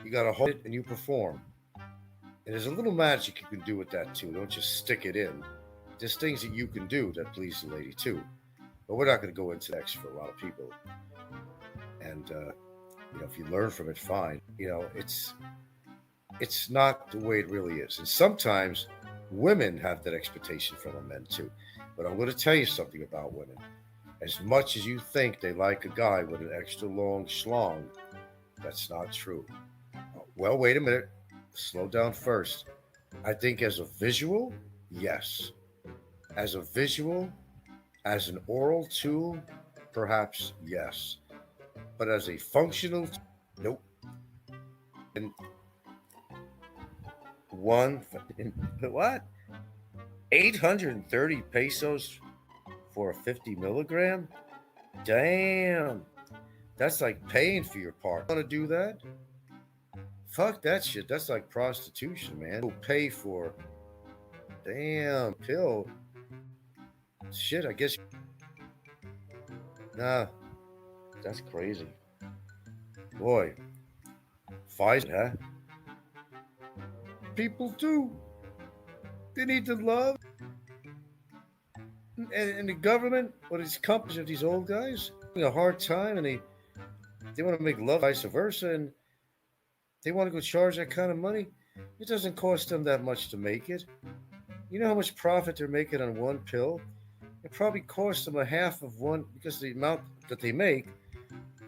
A: You got to hold it and you perform. And there's a little magic you can do with that too. Don't just stick it in. There's things that you can do that please the lady too. But we're not going to go into that for a lot of people. And if you learn from it, fine. It's not the way it really is. And sometimes women have that expectation from the men too. But I'm going to tell you something about women. As much as you think they like a guy with an extra long schlong, that's not true. Well, wait a minute. Slow down first. I think as a visual, yes. As a visual, as an oral tool, perhaps yes. But as a functional, nope. And what? 830 pesos for a 50 milligram? Damn. That's like paying for your part. Want to do that? Fuck that shit. That's like prostitution, man. You'll pay for damn pill. Shit, I guess. Nah, that's crazy. Boy, Pfizer, huh? People do. They need to love. And the government, or these companies, of these old guys, having a hard time, and they want to make love, vice versa, and they want to go charge that kind of money. It doesn't cost them that much to make it. You know how much profit they're making on one pill? It probably costs them a half of one, because the amount that they make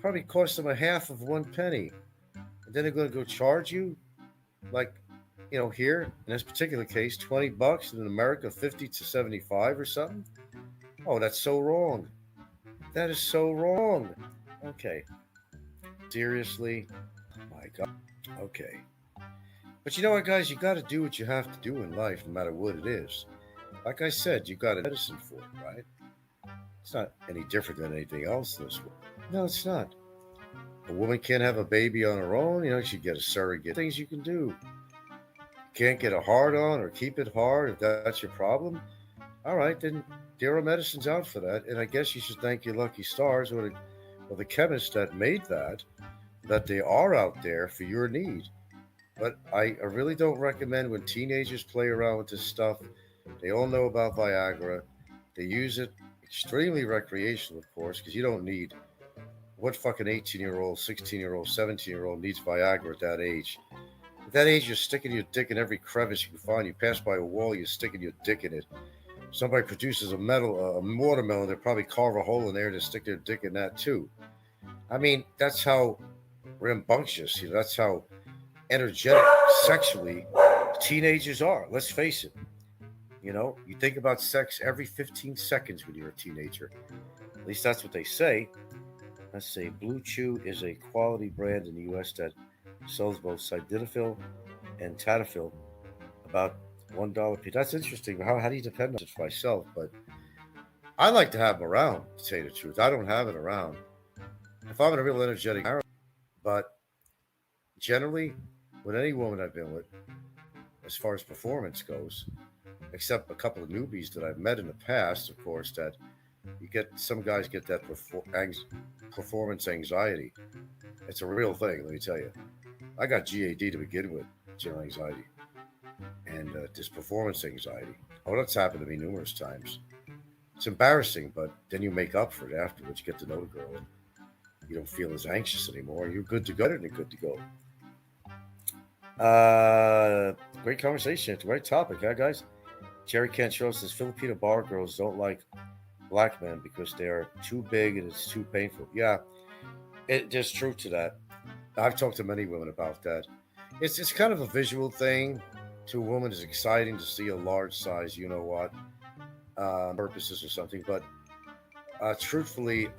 A: probably costs them a half of 1 penny. And then they're going to go charge you, like, here in this particular case, $20, and in America, 50 to 75 or something. Oh, that's so wrong. That is so wrong. Okay. Seriously? Oh my God. Okay. But you know what, guys? You got to do what you have to do in life, no matter what it is. Like I said, you got a medicine for it, right? It's not any different than anything else in this world. No, it's not. A woman can't have a baby on her own. She get a surrogate. Things you can do. Can't get a hard on or keep it hard if that's your problem. All right, then there are medicines out for that. And I guess you should thank your lucky stars or the chemist that made that they are out there for your need. But I really don't recommend when teenagers play around with this stuff. They all know about Viagra. They use it extremely recreational, of course, because you don't need what fucking 18-year-old, 16-year-old, 17-year-old needs Viagra at that age. At that age, you're sticking your dick in every crevice you can find. You pass by a wall, you're sticking your dick in it. Somebody produces a watermelon, they'll probably carve a hole in there to stick their dick in that too. I mean, that's how rambunctious, that's how energetic sexually teenagers are. Let's face it. You think about sex every 15 seconds when you're a teenager. At least that's what they say. Let's say Blue Chew is a quality brand in the U.S. that sells both sildenafil and tadalafil, about $1 per. That's interesting. How do you depend on it for myself? But I like to have them around, to tell you the truth. I don't have it around. If I'm in a real energetic, but generally, with any woman I've been with, as far as performance goes, except a couple of newbies that I've met in the past, of course, that some guys get that performance anxiety. It's a real thing, let me tell you. I got GAD to begin with, general anxiety. and this performance anxiety. Oh, that's happened to me numerous times. It's embarrassing, but then you make up for it afterwards. You get to know the girl, and you don't feel as anxious anymore. You're good to go. Better than good to go. Great conversation. It's a great topic, huh, guys? Jerry Cantrell says Filipino bar girls don't like black men because they are too big and it's too painful. Yeah, there's truth to that. I've talked to many women about that. It's kind of a visual thing. To a woman, it's exciting to see a large size. You know what? Purposes or something, but truthfully,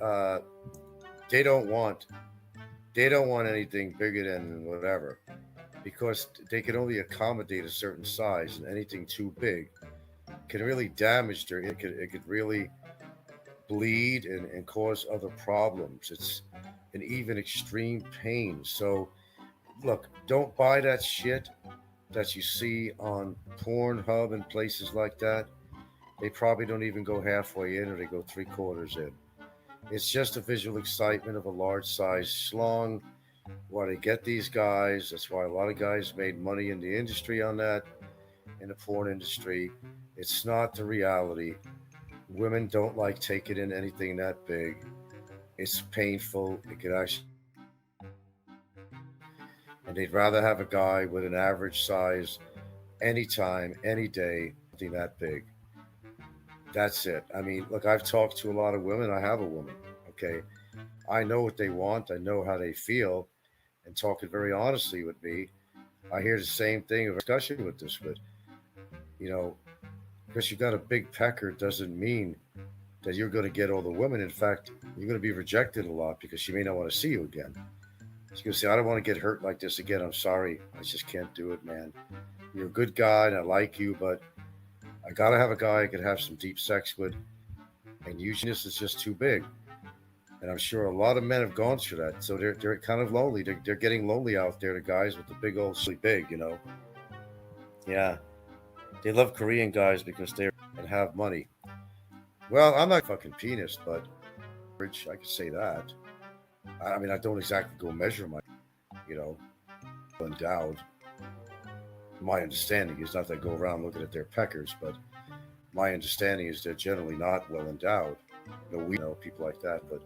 A: they don't want they don't want anything bigger than whatever because they can only accommodate a certain size, and anything too big can really damage their. It could really bleed and cause other problems. It's an even extreme pain. So look, don't buy that shit that you see on Pornhub and places like that. They probably don't even go halfway in or they go three quarters in. It's just a visual excitement of a large size schlong. Why they get these guys. That's why a lot of guys made money in the industry on that, in the porn industry. It's not the reality. Women don't like taking in anything that big. It's painful. It could actually and they'd rather have a guy with an average size anytime, any day, something that big. That's it. I mean, look, I've talked to a lot of women. I have a woman. Okay. I know what they want. I know how they feel. And talking very honestly with me, I hear the same thing of discussion with this. But, you know, because you got a big pecker doesn't mean that you're going to get all the women. In fact, you're going to be rejected a lot because she may not want to see you again. She's going to say, I don't want to get hurt like this again. I'm sorry. I just can't do it, man. You're a good guy and I like you, but I got to have a guy I could have some deep sex with. And usually this is just too big. And I'm sure a lot of men have gone through that. So they're kind of lonely. They're getting lonely out there, the guys with the big old silly big, you know. Yeah. They love Korean guys because they're and have money. Well, I'm not a fucking penis, but I could say that. I mean, I don't exactly go measure my, you know, endowed. My understanding is not that I go around looking at their peckers, but my understanding is they're generally not well endowed. You know, we know people like that, but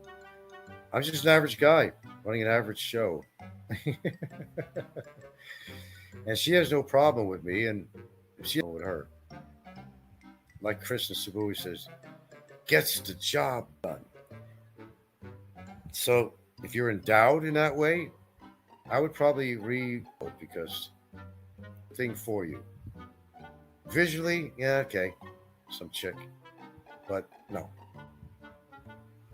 A: I'm just an average guy running an average show. And she has no problem with me, and she with her. Like Chris and Cebu says, gets the job done. So if you're endowed in that way, I would probably read because thing for you. Visually, yeah, okay, some chick, but no,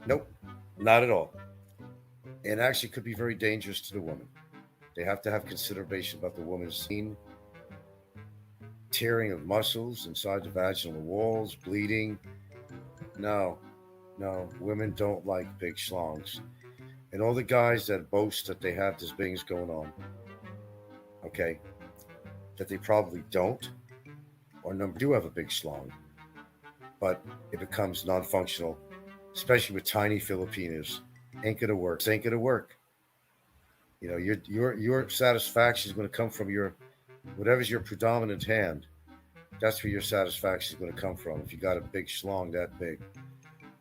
A: nope, not at all. And actually could be very dangerous to the woman. They have to have consideration about the woman's scene, tearing of muscles inside the vaginal walls, bleeding. No, no, women don't like big schlongs. And all the guys that boast that they have these things going on, okay, that they probably don't, or number do have a big schlong, but it becomes non-functional, especially with tiny Filipinos. Ain't gonna work. Ain't gonna work. You know, your satisfaction is going to come from your whatever's your predominant hand. That's where your satisfaction is going to come from. If you got a big schlong that big,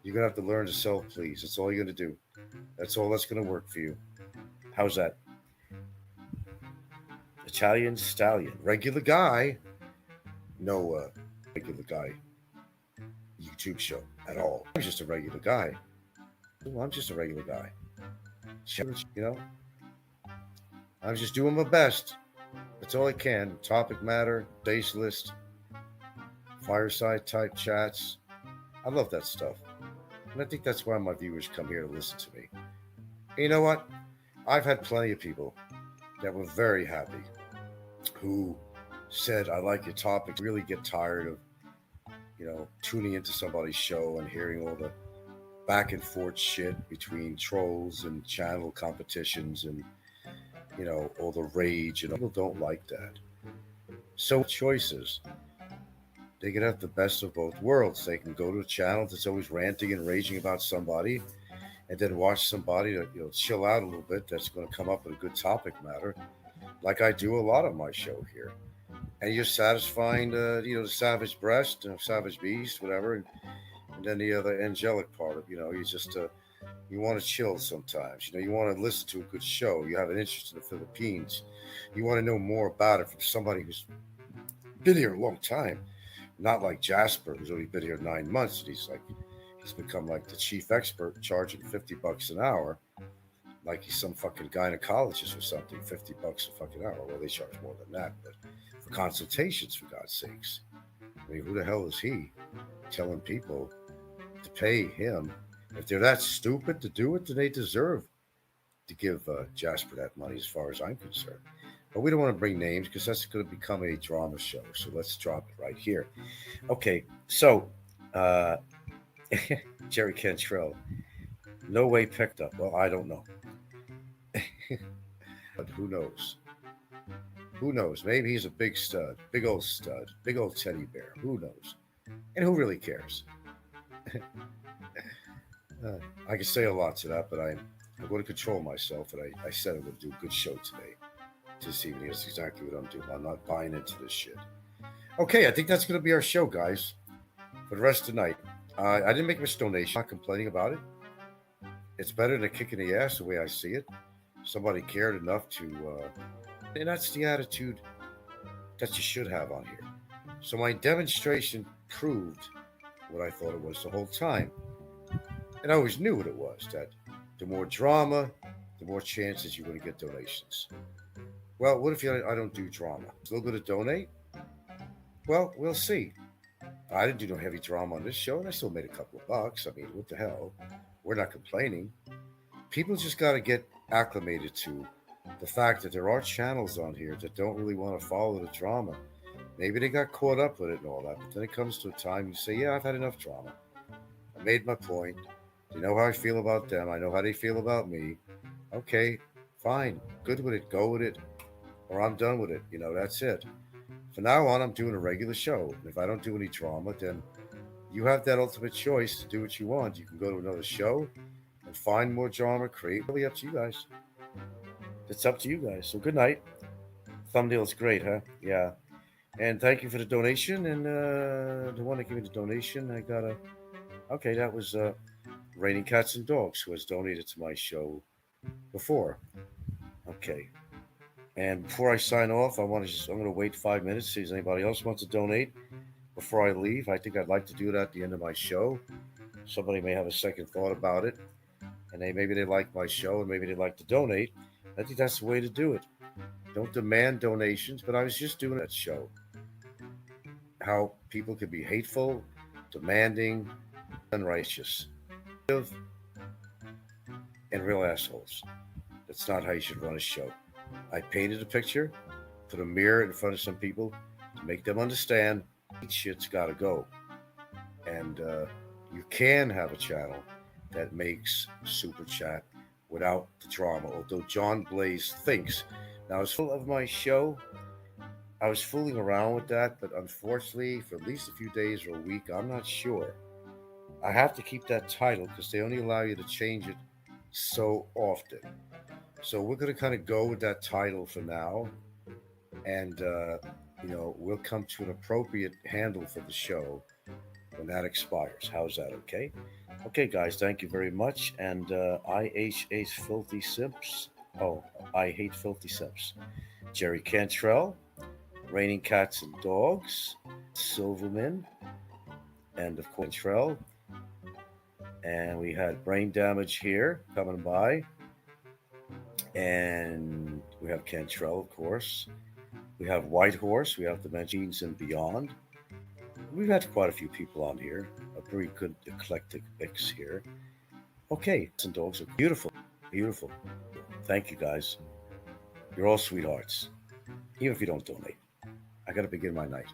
A: you're gonna have to learn to self please. That's all you're gonna do. That's all that's gonna work for you. How's that? Italian stallion, regular guy. No regular guy YouTube show at all. I'm just a regular guy. Well, I'm just a regular guy. You know, I'm just doing my best. That's all I can. Topic matter, base list, fireside type chats. I love that stuff. And I think that's why my viewers come here to listen to me. And you know what? I've had plenty of people that were very happy who said, I like your topics. Really get tired of, you know, tuning into somebody's show and hearing all the back and forth shit between trolls and channel competitions and, you know, all the rage. And people don't like that. So choices. They can have the best of both worlds. They can go to a channel that's always ranting and raging about somebody and then watch somebody that, you know, chill out a little bit that's going to come up with a good topic matter, like I do a lot of my show here. and you're satisfying the savage breast, savage beast, whatever, and then the other angelic part of you just you want to chill sometimes. You want to listen to a good show. You have an interest in the Philippines. You want to know more about it from somebody who's been here a long time, not like Jasper, who's only been here 9 months, and he's become like the chief expert, charging $50 an hour, like he's some fucking gynecologist or something. $50 a fucking hour. Well, they charge more than that, but for consultations, for God's sakes. I mean, who the hell is he telling people to pay him? If they're that stupid to do it, then they deserve to give Jasper that money, as far as I'm concerned. But we don't want to bring names because that's going to become a drama show. So let's drop it right here. Okay, so uh, Jerry Cantrell, no way picked up. Well, I don't know. But who knows? Who knows? Maybe he's a big stud, big old teddy bear. Who knows? And who really cares? Uh, I can say a lot to that, but I'm going to control myself. And I said I'm going to do a good show today. This evening. That's exactly what I'm doing. I'm not buying into this shit. Okay, I think that's going to be our show, guys, for the rest of the night. I didn't make much donation. I'm not complaining about it. It's better than a kick in the ass, the way I see it. Somebody cared enough and that's the attitude that you should have on here. So my demonstration proved what I thought it was the whole time. And I always knew what it was, that the more drama, the more chances you're going to get donations. Well, what if I don't do drama? Still going to donate? Well, we'll see. I didn't do no heavy drama on this show, and I still made a couple of bucks. I mean, what the hell? We're not complaining. People just got to get acclimated to the fact that there are channels on here that don't really want to follow the drama. Maybe they got caught up with it and all that, but then it comes to a time you say, yeah, I've had enough drama. I made my point. You know how I feel about them. I know how they feel about me. Okay, fine. Good with it. Go with it. Or I'm done with it. That's it. From now on, I'm doing a regular show. And if I don't do any drama, then you have that ultimate choice to do what you want. You can go to another show and find more drama, create. Really up to you guys. It's up to you guys. So good night. Thumbnail's great, huh? Yeah. And thank you for the donation. And the one that gave me the donation, I got a. Okay, that was Raining Cats and Dogs, who has donated to my show before. Okay. And before I sign off, I'm going to wait 5 minutes, see if anybody else wants to donate before I leave. I think I'd like to do that at the end of my show. Somebody may have a second thought about it, and maybe they like my show, and maybe they'd like to donate. I think that's the way to do it. Don't demand donations, but I was just doing that show. How people can be hateful, demanding, unrighteous, and real assholes. That's not how you should run a show. I painted a picture, put a mirror in front of some people to make them understand shit's got to go. And you can have a channel that makes super chat without the drama, although John Blaze thinks. Now, as full of my show, I was fooling around with that, but unfortunately, for at least a few days or a week, I'm not sure. I have to keep that title because they only allow you to change it so often. So we're going to kind of go with that title for now, and we'll come to an appropriate handle for the show when that expires. How's that? Okay. Okay, guys. Thank you very much. And I hate filthy simps. Oh, I hate filthy simps. Jerry Cantrell, Raining Cats and Dogs, Silverman, and of course Cantrell. And we had Brain Damage here coming by. And we have Cantrell, of course. We have White Horse. We have Dimensions and Beyond. We've had quite a few people on here. A very good eclectic mix here. Okay, and dogs are beautiful. Beautiful. Thank you, guys. You're all sweethearts. Even if you don't donate. I got to begin my night.